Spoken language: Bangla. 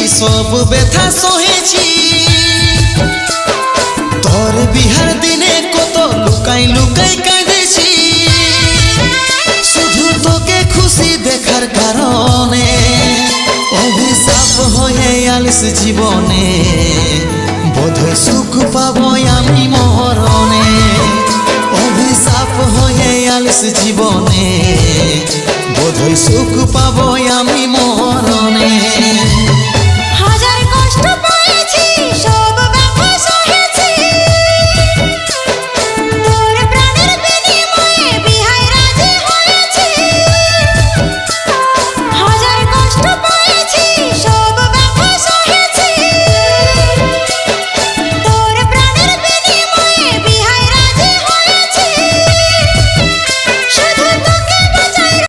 সব ব্যথা সহেছি তোর বিহার দিনে কত লুকাই লুকাই কাঁদেছি শুধু তোকে খুশি দেখার কারণে অভিশাপ হয়ে আলিস জীবনে বোধহয় সুখ পাবো আমি মরণে অভিশাপ হয়ে আলিস জীবনে বোধহয় সুখ পাবো আমি মরণে